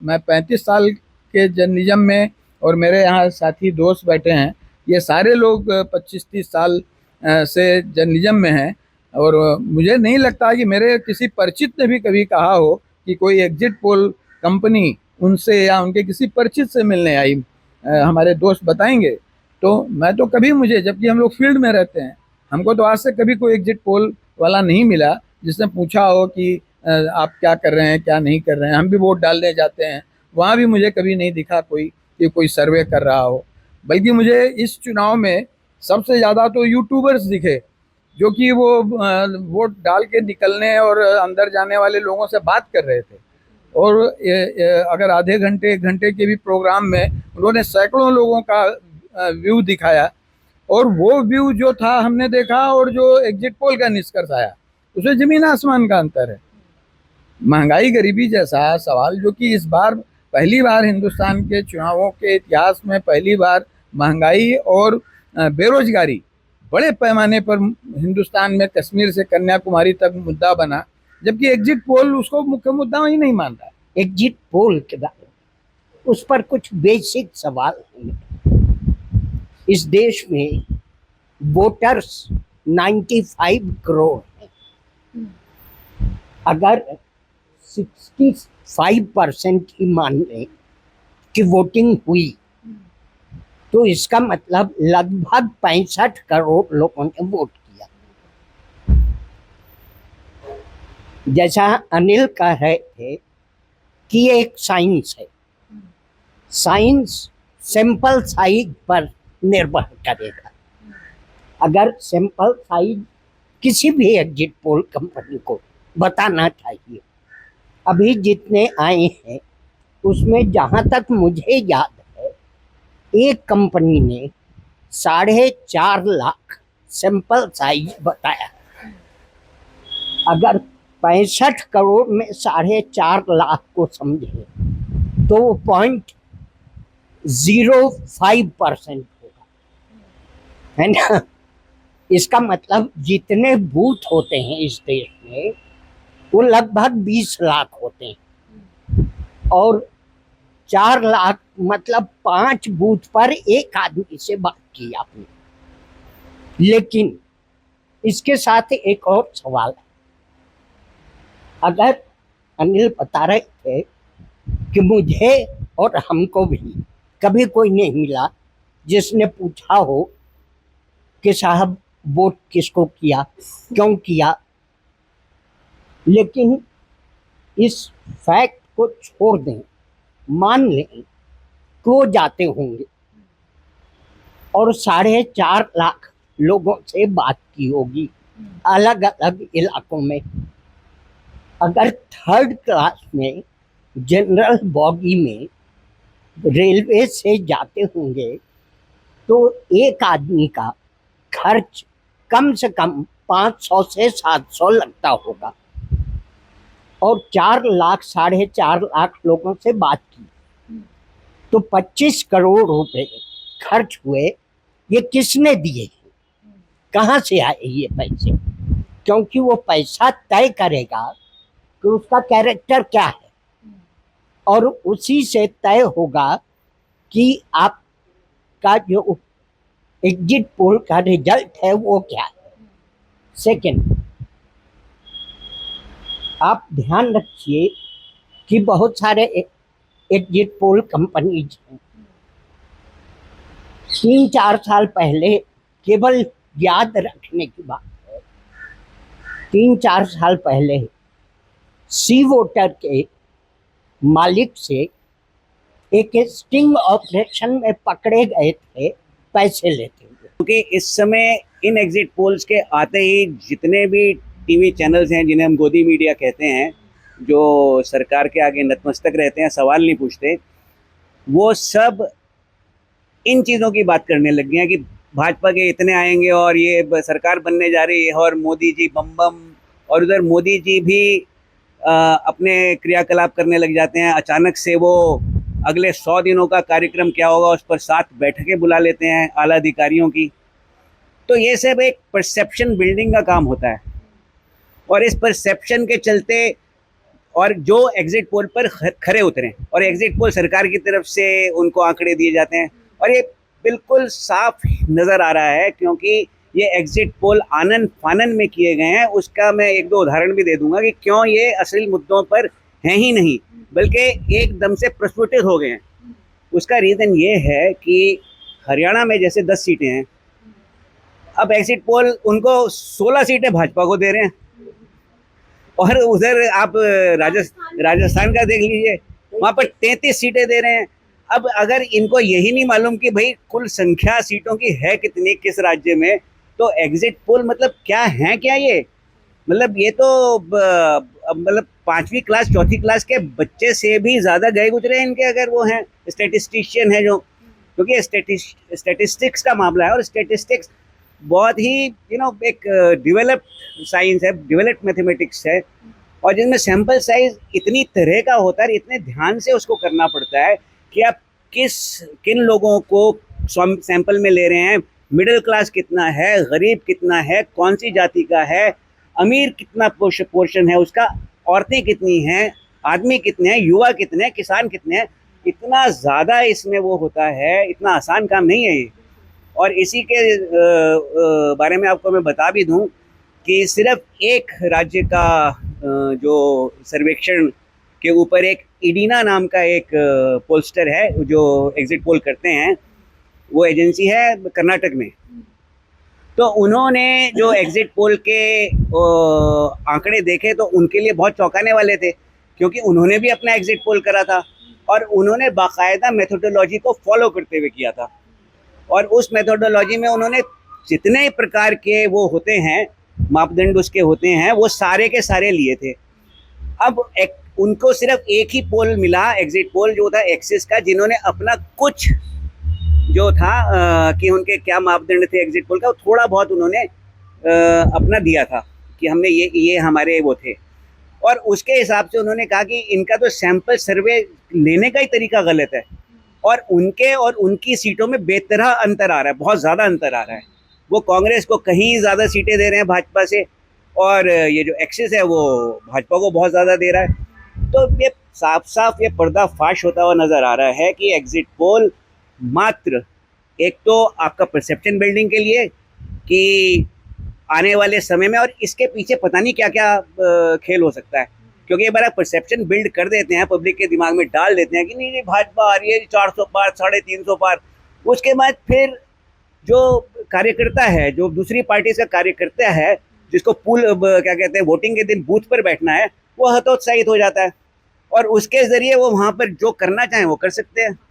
मैं 35 साल के जर्नलिज्म में, और मेरे यहाँ साथी दोस्त बैठे हैं, ये सारे लोग 25-30 साल से जर्नलिज्म में हैं। और मुझे नहीं लगता कि मेरे किसी परिचित ने भी कभी कहा हो कि कोई एग्जिट पोल कंपनी उनसे या उनके किसी परिचित से मिलने आई। हमारे दोस्त बताएंगे। तो मैं तो कभी, मुझे, जबकि हम लोग फील्ड में रहते हैं, हमको तो आज से कभी कोई एग्जिट पोल वाला नहीं मिला जिसने पूछा हो कि आप क्या कर रहे हैं, क्या नहीं कर रहे हैं। हम भी वोट डालने जाते हैं, वहाँ भी मुझे कभी नहीं दिखा कोई कि कोई सर्वे कर रहा हो। बल्कि मुझे इस चुनाव में सबसे ज़्यादा तो यूट्यूबर्स दिखे, जो कि वो वोट डाल के निकलने और अंदर जाने वाले लोगों से बात कर रहे थे। और अगर आधे घंटे, 1 घंटे के भी प्रोग्राम में उन्होंने सैकड़ों लोगों का व्यू दिखाया, और वो व्यू जो था हमने देखा, और जो एग्जिट पोल का निष्कर्ष आया, उसमें जमीन आसमान का अंतर है। महंगाई गरीबी जैसा सवाल, जो कि इस बार पहली बार हिंदुस्तान के चुनावों के इतिहास में पहली बार महंगाई और बेरोजगारी बड़े पैमाने पर हिंदुस्तान में कश्मीर से कन्याकुमारी तक मुद्दा बना, जबकि एग्जिट पोल उसको मुख्य मुद्दा ही नहीं मान रहा। एग्जिट पोल के बारे में उस पर कुछ बेसिक सवाल हैं। इस देश में वोटर्स 95 करोड़ हैं। अगर 65% ही मान लें कि वोटिंग हुई, तो इसका मतलब लगभग 65 करोड़ लोगों ने वोट किया। जैसा अनिल कह रहे थे कि एक साइंस है, साइंस सैंपल साइज पर निर्भर करेगा। अगर सैंपल साइज किसी भी एग्जिट पोल कंपनी को बताना चाहिए, अभी जितने आए हैं उसमें जहाँ तक मुझे याद है, एक कंपनी ने 4.5 लाख सैंपल साइज बताया। अगर 65 करोड़ में 4.5 लाख को समझे तो 0.05% होगा, है ना। इसका मतलब जितने बूथ होते हैं इस देश में वो लगभग 20 लाख होते हैं, और 4 लाख मतलब 5 बूथ पर एक आदमी से बात की आपने। लेकिन इसके साथ एक और सवाल है। अगर अनिल बता रहे थे कि मुझे और हमको भी कभी कोई नहीं मिला जिसने पूछा हो कि साहब वोट किसको किया, क्यों किया। लेकिन इस फैक्ट को छोड़ दें, मान लें कि वो जाते होंगे और 4.5 लाख लोगों से बात की होगी अलग अलग इलाकों में। अगर 3rd क्लास में जनरल बॉगी में रेलवे से जाते होंगे तो एक आदमी का खर्च कम से कम 500 से 700 लगता होगा, और 4 लाख 4.5 लाख लोगों से बात की तो 25 करोड़ रुपए खर्च हुए। ये किसने दिए, कहाँ से आए ये पैसे? क्योंकि वो पैसा तय करेगा कि उसका कैरेक्टर क्या है, और उसी से तय होगा कि आपका जो एग्जिट पोल का रिजल्ट है वो क्या है। सेकंड, आप ध्यान रखिए कि बहुत सारे एग्जिट पोल कंपनीज हैं। 3-4 साल पहले, केवल याद रखने की बात है, 3-4 साल पहले सी वोटर के मालिक से एक स्टिंग ऑपरेशन में पकड़े गए थे पैसे लेते हुए। क्योंकि इस समय इन एग्जिट पोल्स के आते ही जितने भी टीवी चैनल्स हैं, जिन्हें हम गोदी मीडिया कहते हैं, जो सरकार के आगे नतमस्तक रहते हैं, सवाल नहीं पूछते, वो सब इन चीज़ों की बात करने लग गए हैं कि भाजपा के इतने आएंगे और ये सरकार बनने जा रही है और मोदी जी बम बम। और उधर मोदी जी भी अपने क्रियाकलाप करने लग जाते हैं। अचानक से वो अगले 100 दिनों का कार्यक्रम क्या होगा उस पर 7 बैठकें बुला लेते हैं आला अधिकारियों की। तो ये सब एक परसेप्शन बिल्डिंग का काम होता है, और इस परसेप्शन के चलते और जो एग्जिट पोल पर खरे उतरे, और एग्जिट पोल सरकार की तरफ से उनको आंकड़े दिए जाते हैं, और ये बिल्कुल साफ नज़र आ रहा है, क्योंकि ये एग्जिट पोल आनन फानन में किए गए हैं। उसका मैं एक दो उदाहरण भी दे दूंगा कि क्यों ये असली मुद्दों पर हैं ही नहीं, बल्कि एकदम से प्रस्फुटित हो गए हैं। उसका रीज़न ये है कि हरियाणा में जैसे 10 सीटें हैं, अब एग्जिट पोल उनको 16 सीटें भाजपा को दे रहे हैं, और उधर आप राजस्थान का देख लीजिए, वहाँ पर 33 सीटें दे रहे हैं। अब अगर इनको यही नहीं मालूम कि भाई कुल संख्या सीटों की है कितनी किस राज्य में, तो एग्जिट पोल मतलब क्या है, क्या ये मतलब ये तो मतलब 5वीं क्लास 4थी क्लास के बच्चे से भी ज़्यादा गए गुजरे इनके, अगर वो हैं स्टैटिस्टिशियन है जो, क्योंकि स्टैटिस्टिक्स का मामला है, और स्टैटिस्टिक्स बहुत ही एक डेवलप्ड साइंस है, डेवलप्ड मैथमेटिक्स है, और जिसमें सैंपल साइज इतनी तरह का होता है, इतने ध्यान से उसको करना पड़ता है कि आप किन लोगों को सैंपल में ले रहे हैं, मिडिल क्लास कितना है, गरीब कितना है, कौन सी जाति का है, अमीर कितना पोर्शन है उसका, औरतें कितनी हैं, आदमी कितने हैं, युवा कितने हैं, किसान कितने हैं, इतना ज़्यादा इसमें वो होता है, इतना आसान काम नहीं है ये। और इसी के बारे में आपको मैं बता भी दूं कि सिर्फ एक राज्य का जो सर्वेक्षण के ऊपर एक इडीना नाम का एक पोलस्टर है जो एग्जिट पोल करते हैं, वो एजेंसी है कर्नाटक में। तो उन्होंने जो एग्जिट पोल के आंकड़े देखे तो उनके लिए बहुत चौंकाने वाले थे, क्योंकि उन्होंने भी अपना एग्जिट पोल करा था, और उन्होंने बाकायदा मेथोडोलॉजी को फॉलो करते हुए किया था, और उस मेथोडोलॉजी में उन्होंने जितने प्रकार के वो होते हैं, मापदंड उसके होते हैं, वो सारे के सारे लिए थे। अब उनको सिर्फ एक ही पोल मिला, एग्जिट पोल जो था एक्सिस का, जिन्होंने अपना कुछ जो था कि उनके क्या मापदंड थे एग्जिट पोल का, वो थोड़ा बहुत उन्होंने अपना दिया था कि हमने ये हमारे वो थे, और उसके हिसाब से उन्होंने कहा कि इनका तो सैंपल सर्वे लेने का ही तरीका गलत है, और उनके और उनकी सीटों में बेतरह अंतर आ रहा है, बहुत ज़्यादा अंतर आ रहा है। वो कांग्रेस को कहीं ज़्यादा सीटें दे रहे हैं भाजपा से, और ये जो एक्सिस है वो भाजपा को बहुत ज़्यादा दे रहा है। तो ये साफ साफ ये पर्दाफाश होता हुआ नज़र आ रहा है कि एग्जिट पोल मात्र एक तो आपका परसेप्शन बिल्डिंग के लिए कि आने वाले समय में, और इसके पीछे पता नहीं क्या क्या खेल हो सकता है, क्योंकि एक बार आप परसेप्शन बिल्ड कर देते हैं, पब्लिक के दिमाग में डाल देते हैं कि नहीं नहीं भाजपा आ रही है 400 पार 350 पार, उसके बाद फिर जो कार्यकर्ता है, जो दूसरी पार्टी का कार्यकर्ता है, जिसको क्या कहते हैं वोटिंग के दिन बूथ पर बैठना है, वो हतोत्साहित हो जाता है, और उसके ज़रिए वो वहाँ पर जो करना चाहें वो कर सकते हैं।